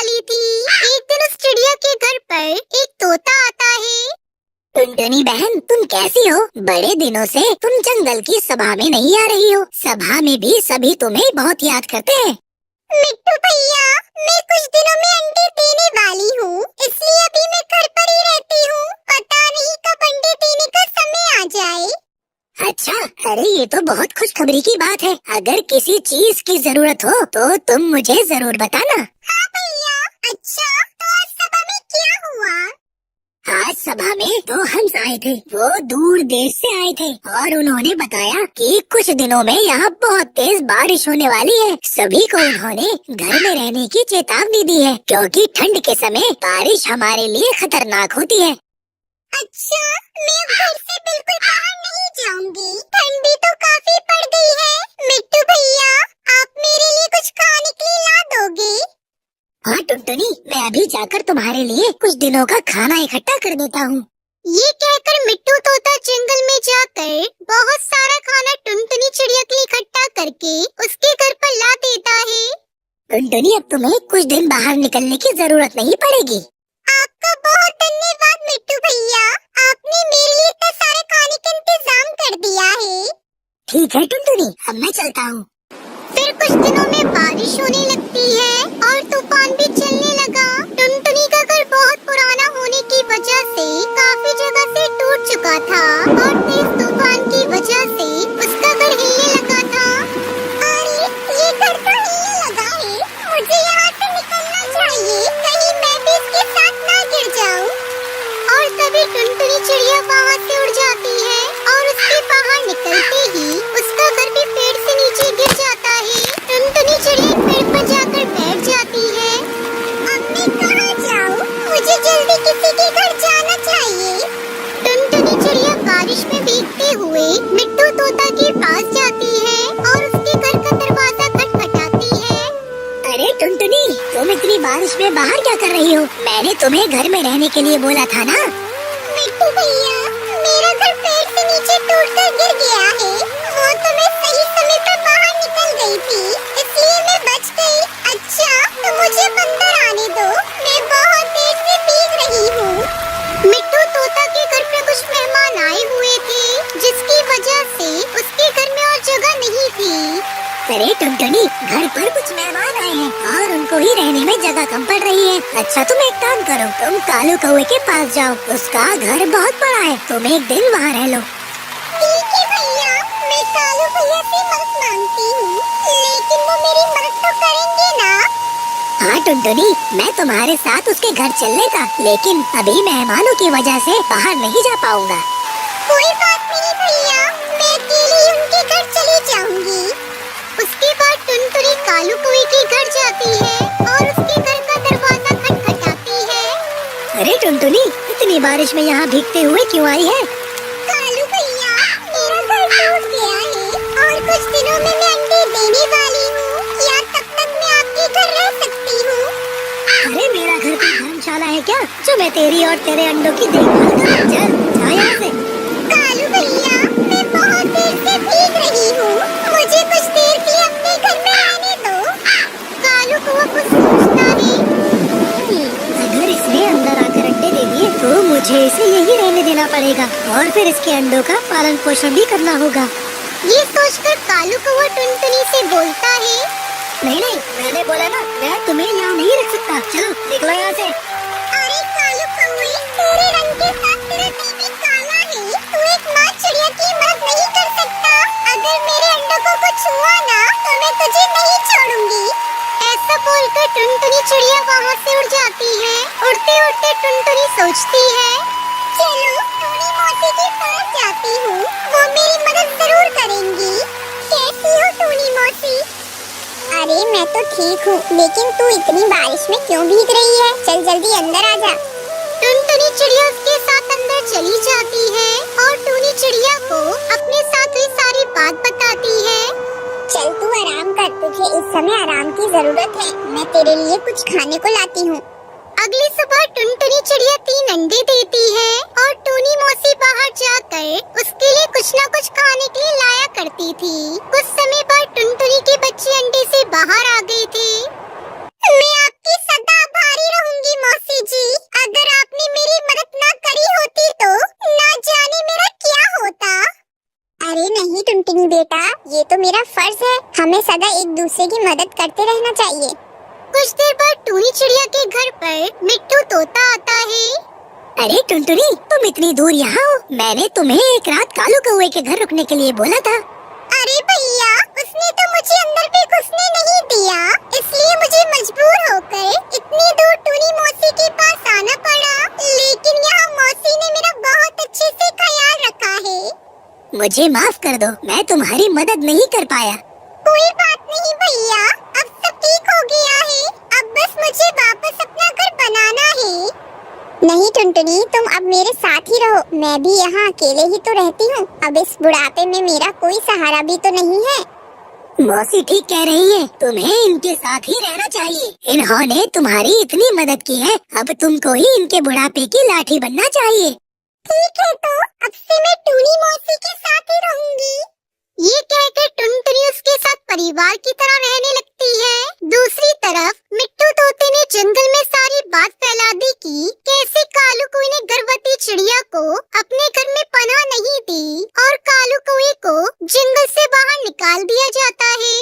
वाली थी। एक दिन उस चिड़िया के घर पर एक तोता आता है। टुनटुनी बहन, तुम कैसी हो? बड़े दिनों से तुम जंगल की सभा में नहीं आ रही हो। सभा में भी सभी तुम्हें बहुत याद करते हैं। मिट्टू भैया, मैं कुछ दिनों में अंडे देने वाली हूँ, इसलिए अभी मैं घर पर ही रहती हूँ। पता नहीं कब अंडे देने का समय आ जाए। अच्छा, अरे ये तो बहुत खुशखबरी की बात है। अगर किसी चीज की जरूरत हो तो तुम मुझे जरूर बताना। हाँ भैया। अच्छा, तो आज सभा में क्या हुआ? आज सभा में तो हंस आए थे। वो दूर देश से आए थे और उन्होंने बताया कि कुछ दिनों में यहाँ बहुत तेज बारिश होने वाली है। सभी को उन्होंने घर में रहने की चेतावनी दी है, क्योंकि ठंड के समय बारिश हमारे लिए खतरनाक होती है। अच्छा, मैं अब घर से बिल्कुल बाहर नहीं जाऊंगी। ठंडी तो काफी पड़ गई है। मिट्टू भैया, आप मेरे लिए कुछ खाने के लिए ला दोगे? हाँ टुनटुनी, मैं अभी जाकर तुम्हारे लिए कुछ दिनों का खाना इकट्ठा कर देता हूँ। ये कहकर मिट्टू तोता जंगल में जाकर बहुत सारा खाना टुनटुनी चिड़िया के लिए इकट्ठा करके उसके घर पर ला देता है। टुनटुनी, अब तुम्हें कुछ दिन बाहर निकलने की जरूरत नहीं पड़ेगी। आपका बहुत धन्यवाद मिट्टू भैया, आपने मेरे लिए इतना सारे खाने का इंतजाम कर दिया है। ठीक है टुनटुनी, अब मैं चलता हूँ। फिर कुछ दिनों में बारिश होने लगती है और तूफान भी चलने लगा। टुनटुनी का घर बहुत पुराना होने की वजह से काफी जगह से टूट चुका था और तेज तूफान की वजह से उसका घर हिलने लगा था। अरे, ये घर तो हिलने लगा है। मुझे यहाँ से निकलना चाहिए, कहीं मैं भी इसके साथ ना गिर जाऊँ। और तभी टुनटुनी चिड़िया वहाँ से उड़ जाती है और उसके बाहर निकलते ही उसका घर भी पेड़ से नीचे गिर जाता है। टुनटुनी चिड़िया एक पेड़ पर जाकर बैठ जाती है। अब मैं कहाँ जाऊँ? मुझे जल्दी किसी के घर जाना चाहिए। टुनटुनी चिड़िया बारिश में भीगते हुए मिट्टू तोता के पास जाती है और उसके घर का दरवाजा खटखटाती है। अरे टुनटुनी, तुम इतनी बारिश में बाहर क्या कर रही हो? मैंने तुम्हें घर में रहने के लिए बोला था ना। मिट्टू भैया, मेरा घर पेड़ से नीचे टूटकर गिर गया है। वो तो मैं सही समय पर बाहर निकल गई थी, इसलिए मैं बच गई। अच्छा, तो मुझे अंदर आने दो, मैं बहुत देर से भीग रही हूँ। मिट्टू तोता के घर पे कुछ मेहमान आए हुए थे, जिसकी वजह से उसके घर में और जगह नहीं थी। अरे टुनटुनी, घर पर कुछ मेहमान आए हैं और उनको ही रहने में जगह कम पड़ रही है। अच्छा, तुम एक काम करो, तुम कालू कौवे के पास जाओ। उसका घर बहुत बड़ा है, तुम एक दिन वहाँ रह लो। ठीक है भैया, मैं कालू भैया से मदद मांगती हूँ, लेकिन वो मेरी मदद तो करेंगे ना? हाँ टुनटुनी, मैं तुम्हारे साथ उसके घर चल लेता, लेकिन अभी मेहमानों की वजह से बाहर नहीं जा पाऊंगा। कोई बात नहीं भैया, मैं अकेली उनके घर चली जाऊंगी। उसके बाद टुनटुनी कालू कौवे के घर जाती है और उसके घर का दरवाजा खटखटाती है। अरे टुनटुनी, इतनी बारिश में यहाँ भीगते हुए क्यों आई है? कालू भैया, मेरा घर टूट गया है और कुछ दिनों में मैं अंडे देने वाली हूँ। क्या तब तक मैं आपके घर रह सकती हूँ? अरे मेरा घर कोई धर्मशाला है क्या, जो मैं तेरी और तेरे अंडों की देखभाल करूँ? चल, जा यहाँ से। कालू भैया, मैं बहुत देर से भीग रही हूँ, मुझे कुछ देर के लिए अपने घर में रहने दो। कालू कौवा कुछ सोचता है। अगर इसने अंदर आकर अंडे दे दिए तो मुझे इसे यही रहने देना पड़ेगा और फिर इसके अंडों का पालन पोषण भी करना होगा। ये सोचकर कालू कौवा टुनटुनी से बोलता है। नहीं नहीं, मैंने बोला ना, मैं तुम्हें यहाँ नहीं रख सकता। चलो निकलो यहाँ से। अरे कालू कौवे, तेरे रंग के साथ तेरा दिल भी काला है। तू एक माँ चिड़िया की मदद नहीं कर सकता। अगर मेरे अंडों को कुछ हुआ ना तो मैं तुझे नहीं छोड़ूंगी। ऐसा बोलकर टुनटुनी चिड़िया वहाँ से उड़ जाती है। उड़ते उड़ते टुनटुनी सोचती है, चलो टूनी मौसी के पास जाती हूँ, वो मेरी मदद जरूर करेंगी। कैसी हो टूनी मौसी? अरे मैं तो ठीक हूँ, लेकिन तू इतनी बारिश में क्यों भीग रही है? चल जल्दी अंदर आ जा। टुनटुनी चिड़िया उसके साथ अंदर चली जाती है और टूनी चिड़िया को अपने साथ हुई सारी बात बताती है। चल तू आराम कर, तुझे इस समय आराम की जरूरत है। मैं तेरे लिए कुछ खाने को लाती हूँ। अगली सुबह टुनटुनी चिड़िया 3 अंडे देती है और टूनी मौसी बाहर जाकर उसके लिए कुछ न कुछ खाने के लिए लाया करती थी। कुछ समय बाद टुनटुनी के बच्चे अंडे से बाहर आ गए थे। मैं आपकी सदा दूसरे की मदद करते रहना चाहिए। कुछ देर बाद टूनी चिड़िया के घर पर मिट्टू तोता आता है। अरे टुनटुनी, तुम इतनी दूर यहाँ हो? मैंने तुम्हें एक रात कालू कौवे के घर रुकने के लिए बोला था। अरे भैया, उसने तो मुझे अंदर भी घुसने नहीं दिया, इसलिए मुझे मजबूर होकर इतनी दूर टूनी मौसी के पास आना पड़ा। लेकिन यहाँ मौसी ने मेरा बहुत अच्छे से ख्याल रखा है। मुझे माफ कर दो, मैं तुम्हारी मदद नहीं कर पाया। कोई बात नहीं भैया, अब सब ठीक हो गया है। अब बस मुझे वापस अपना घर बनाना है। नहीं टुनटुनी, तुम अब मेरे साथ ही रहो। मैं भी यहाँ अकेले ही तो रहती हूँ। अब इस बुढ़ापे में मेरा कोई सहारा भी तो नहीं है। मौसी ठीक कह रही है, तुम्हें इनके साथ ही रहना चाहिए। इन्होंने तुम्हारी इतनी मदद की है, अब तुमको ही इनके बुढ़ापे की लाठी बनना चाहिए। ठीक है, तो अब से मैं टूनी मौसी के साथ ही रहूंगी। ये कहकर टुनटुनी उसके साथ परिवार की तरह रहने लगती है। दूसरी तरफ मिट्टू तोते ने जंगल में सारी बात फैला दी कि कैसे कालू कौवे ने गर्भवती चिड़िया को अपने घर में पनाह नहीं दी और कालू कौवे को जंगल से बाहर निकाल दिया जाता है।